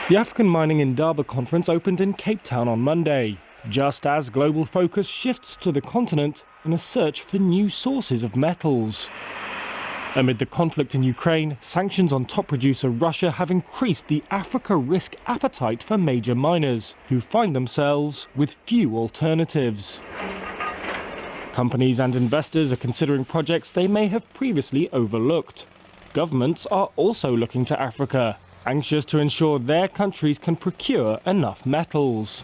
The African Mining Indaba conference opened in Cape Town on Monday, just as global focus shifts to the continent in a search for new sources of metals. Amid the conflict in Ukraine, sanctions on top producer Russia have increased the Africa risk appetite for major miners, who find themselves with few alternatives. Companies and investors are considering projects they may have previously overlooked. Governments are also looking to Africa, anxious to ensure their countries can procure enough metals.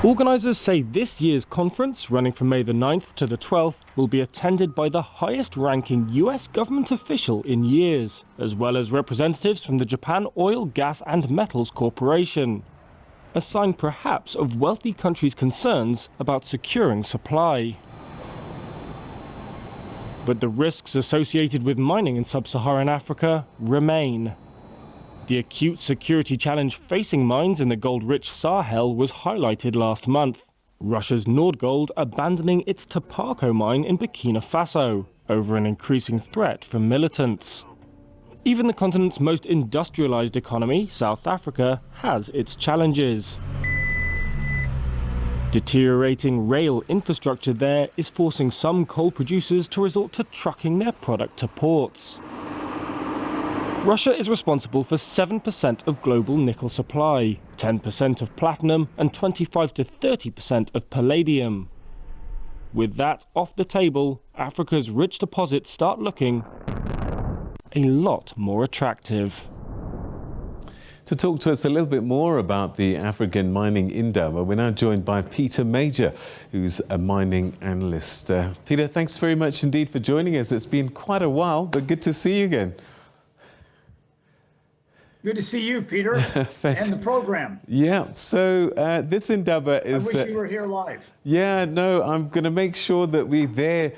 Organisers say this year's conference, running from May the 9th to the 12th, will be attended by the highest-ranking US government official in years, as well as representatives from the Japan Oil, Gas and Metals Corporation. A sign perhaps of wealthy countries' concerns about securing supply. But the risks associated with mining in sub-Saharan Africa remain. The acute security challenge facing mines in the gold-rich Sahel was highlighted last month. Russia's Nordgold abandoning its Topako mine in Burkina Faso over an increasing threat from militants. Even the continent's most industrialized economy, South Africa, has its challenges. Deteriorating rail infrastructure there is forcing some coal producers to resort to trucking their product to ports. Russia is responsible for 7% of global nickel supply, 10% of platinum and 25 to 30% of palladium. With that off the table, Africa's rich deposits start looking a lot more attractive. To talk to us a little bit more about the African Mining Indaba, we're now joined by Peter Major, who's a mining analyst. Peter, thanks very much indeed for joining us. It's been quite a while, but good to see you again. Good to see you, Peter, and the program. Yeah, so this Indaba is... I wish you were here live. Yeah, no, I'm going to make sure that we're there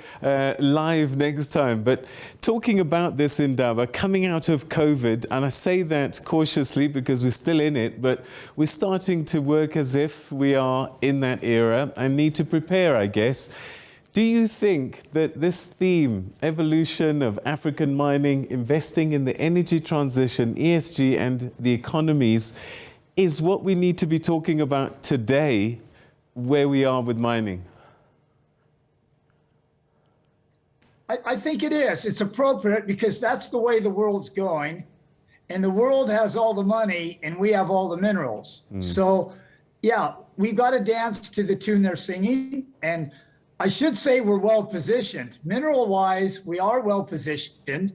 live next time. But talking about this Indaba, coming out of COVID, and I say that cautiously because we're still in it, but we're starting to work as if we are in that era and need to prepare, I guess. Do you think that this theme, evolution of African mining, investing in the energy transition, ESG and the economies, is what we need to be talking about today, where we are with mining? I think it is. It's appropriate because that's the way the world's going. And the world has all the money and we have all the minerals. So, yeah, we've got to dance to the tune they're singing. And I should say we're well positioned. Mineral-wise, we are well positioned,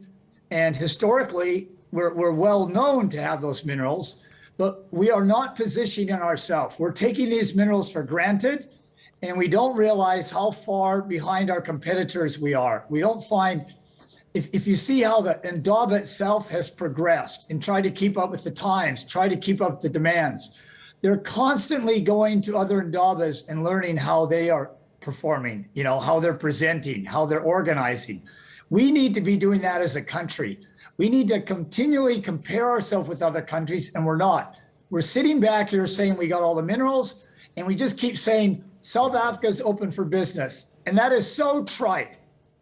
and historically, we're well known to have those minerals, but we are not positioning ourselves. We're taking these minerals for granted, and we don't realize how far behind our competitors we are. We don't find, if you see how the Indaba itself has progressed and tried to keep up with the times, try to keep up with the demands, they're constantly going to other Indabas and learning how they are performing, you know, how they're presenting, how they're organizing. We need to be doing that as a country. We need to continually compare ourselves with other countries, and we're not. We're sitting back here saying we got all the minerals, and we just keep saying South Africa's open for business. And that is so trite.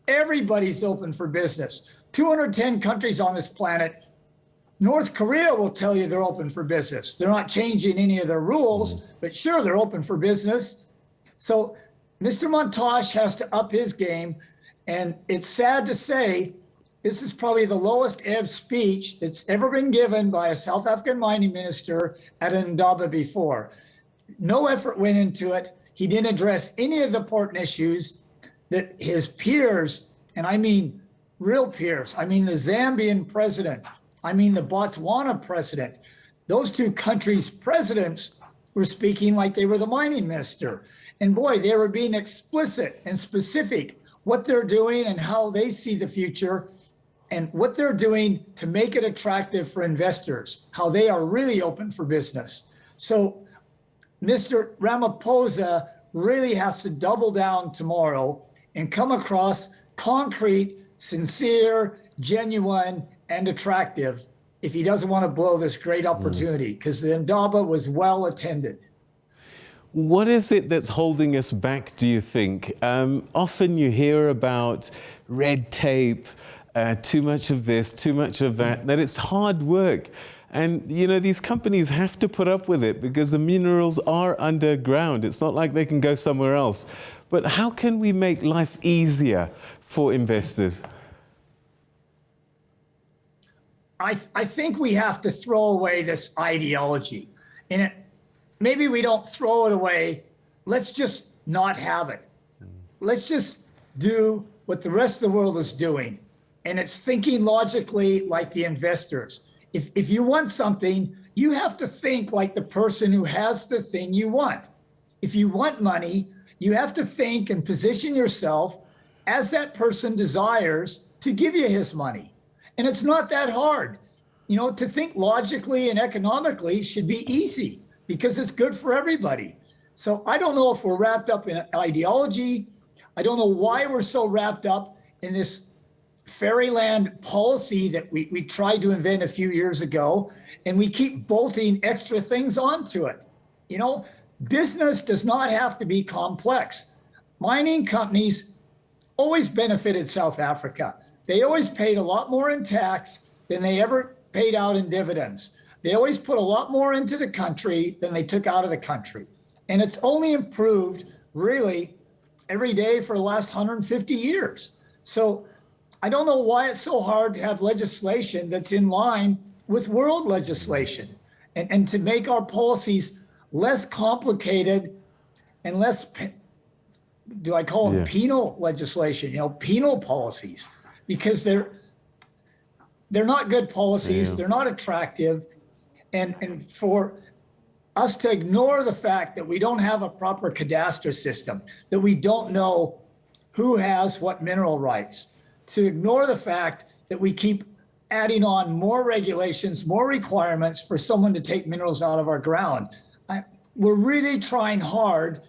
Everybody's open for business. 210 countries on this planet. North Korea will tell you they're open for business. They're not changing any of their rules, but sure, they're open for business. So Mr. Montage has to up his game, and it's sad to say this is probably the lowest ebb speech that's ever been given by a South African mining minister at an Indaba before. No effort went into it. He didn't address any of the important issues that his peers, and I mean real peers, I mean the Zambian president, I mean the Botswana president, those two countries' presidents were speaking like they were the mining minister. And boy, they were being explicit and specific what they're doing and how they see the future and what they're doing to make it attractive for investors, how they are really open for business. So Mr. Ramaphosa really has to double down tomorrow and come across concrete, sincere, genuine, and attractive if he doesn't want to blow this great opportunity, because the Indaba was well attended. What is it that's holding us back, do you think? Often you hear about red tape, too much of this, too much of that it's hard work. And, you know, these companies have to put up with it because the minerals are underground. It's not like they can go somewhere else. But how can we make life easier for investors? I think we have to throw away this ideology. And maybe we don't throw it away. Let's just not have it. Let's just do what the rest of the world is doing. And it's thinking logically like the investors. If you want something, you have to think like the person who has the thing you want. If you want money, you have to think and position yourself as that person desires to give you his money. And it's not that hard. You know, to think logically and economically should be easy because it's good for everybody. So I don't know if we're wrapped up in ideology. I don't know why we're so wrapped up in this fairyland policy that we tried to invent a few years ago, and we keep bolting extra things onto it. You know, business does not have to be complex. Mining companies always benefited South Africa. They always paid a lot more in tax than they ever paid out in dividends. They always put a lot more into the country than they took out of the country. And it's only improved really every day for the last 150 years. So I don't know why it's so hard to have legislation that's in line with world legislation and to make our policies less complicated and less, do I call them penal legislation, you know, penal policies, because they're not good policies. They're not attractive. And for us to ignore the fact that we don't have a proper cadastre system, that we don't know who has what mineral rights, to ignore the fact that we keep adding on more regulations, more requirements for someone to take minerals out of our ground. We're really trying hard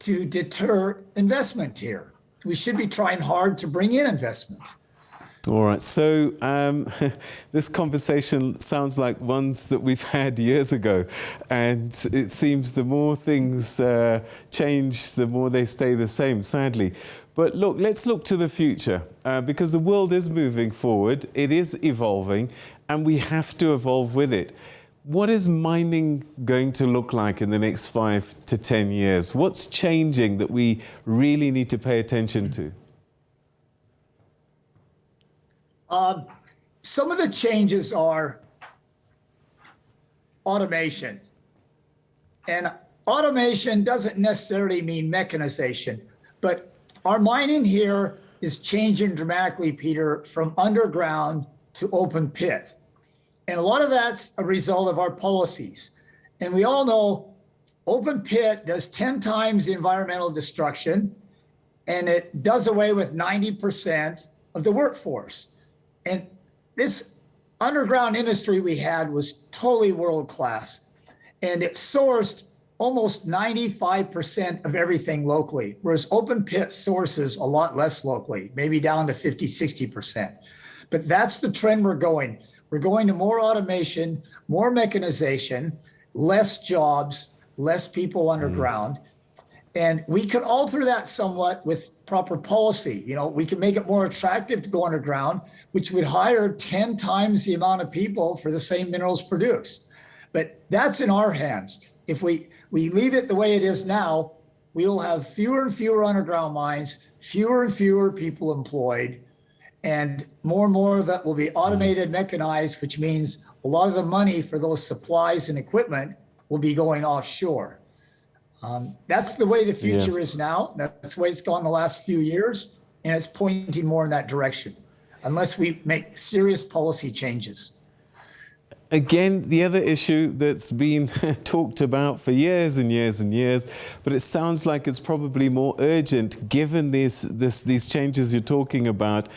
to deter investment here. We should be trying hard to bring in investment. All right, so this conversation sounds like ones that we've had years ago, and it seems the more things change, the more they stay the same, sadly. But look, let's look to the future, because the world is moving forward, it is evolving, and we have to evolve with it. What is mining going to look like in the next 5 to 10 years? What's changing that we really need to pay attention to? Some of the changes are automation. And automation doesn't necessarily mean mechanization, but our mining here is changing dramatically, Peter, from underground to open pit. And a lot of that's a result of our policies. And we all know open pit does 10 times the environmental destruction, and it does away with 90% of the workforce. And this underground industry we had was totally world-class, and it sourced almost 95% of everything locally, whereas open pit sources a lot less locally, maybe down to 50, 60%. But that's the trend we're going. We're going to more automation, more mechanization, less jobs, less people underground. And we can alter that somewhat with proper policy. You know, we can make it more attractive to go underground, which would hire 10 times the amount of people for the same minerals produced. But that's in our hands. If we leave it the way it is now, we will have fewer and fewer underground mines, fewer and fewer people employed, and more of it will be automated, mechanized, which means a lot of the money for those supplies and equipment will be going offshore. That's the way the future is now. That's the way it's gone the last few years, and it's pointing more in that direction, unless we make serious policy changes. Again, the other issue that's been talked about for years and years and years, but it sounds like it's probably more urgent given these changes you're talking about,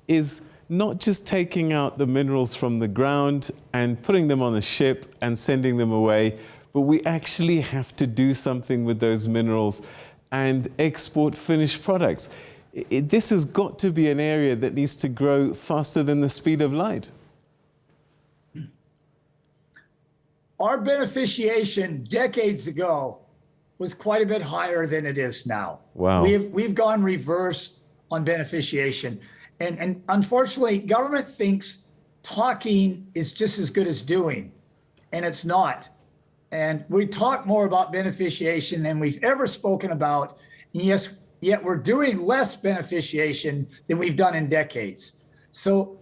is not just taking out the minerals from the ground and putting them on a ship and sending them away, but we actually have to do something with those minerals and export finished products. This has got to be an area that needs to grow faster than the speed of light. Our beneficiation decades ago was quite a bit higher than it is now. Wow. We've gone reverse on beneficiation. And unfortunately, government thinks talking is just as good as doing. and it's not. And we talk more about beneficiation than we've ever spoken about. And yes, yet we're doing less beneficiation than we've done in decades. So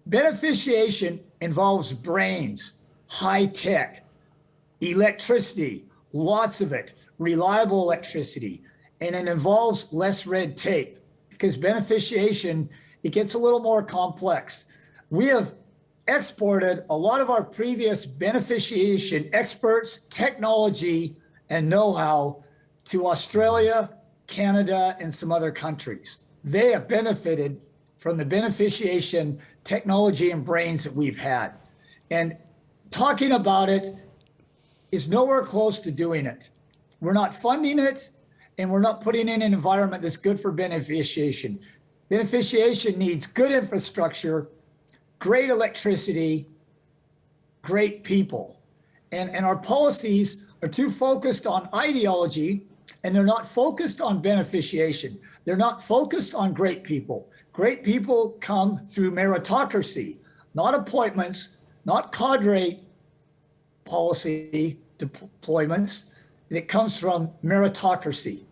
beneficiation involves brains, high tech, electricity, lots of it, reliable electricity, and it involves less red tape because beneficiation, it gets a little more complex. We have exported a lot of our previous beneficiation experts, technology, and know-how to Australia, Canada, and some other countries. They have benefited from the beneficiation technology and brains that we've had. And talking about it is nowhere close to doing it. We're not funding it, and we're not putting in an environment that's good for beneficiation. Beneficiation needs good infrastructure, great electricity, great people. And our policies are too focused on ideology, and they're not focused on beneficiation. They're not focused on great people. Great people come through meritocracy, not appointments, not cadre policy deployments. It comes from meritocracy.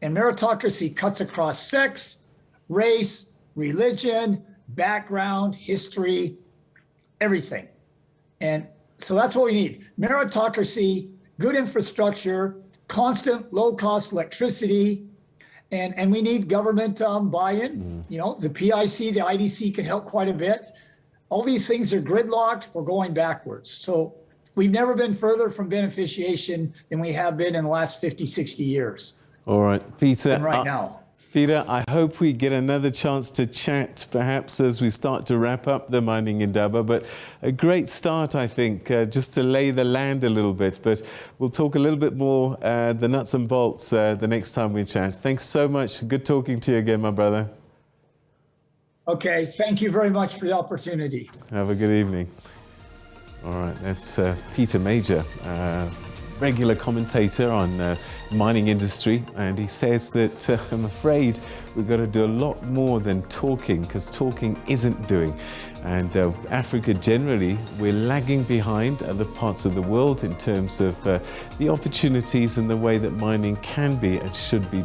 And meritocracy cuts across sex, race, religion, background, history, everything. And so that's what we need. Meritocracy, good infrastructure, constant low-cost electricity, and we need government buy-in. You know, the PIC, the IDC can help quite a bit. All these things are gridlocked or going backwards. So we've never been further from beneficiation than we have been in the last 50, 60 years. All right, Peter. And right now. Peter, I hope we get another chance to chat perhaps as we start to wrap up the Mining Indaba, but a great start, I think, just to lay the land a little bit. But we'll talk a little bit more, the nuts and bolts, the next time we chat. Thanks so much. Good talking to you again, my brother. Okay, thank you very much for the opportunity. Have a good evening. All right, that's Peter Major, regular commentator on mining industry, and he says that I'm afraid we've got to do a lot more than talking, because talking isn't doing. And Africa generally, we're lagging behind other parts of the world in terms of the opportunities and the way that mining can be and should be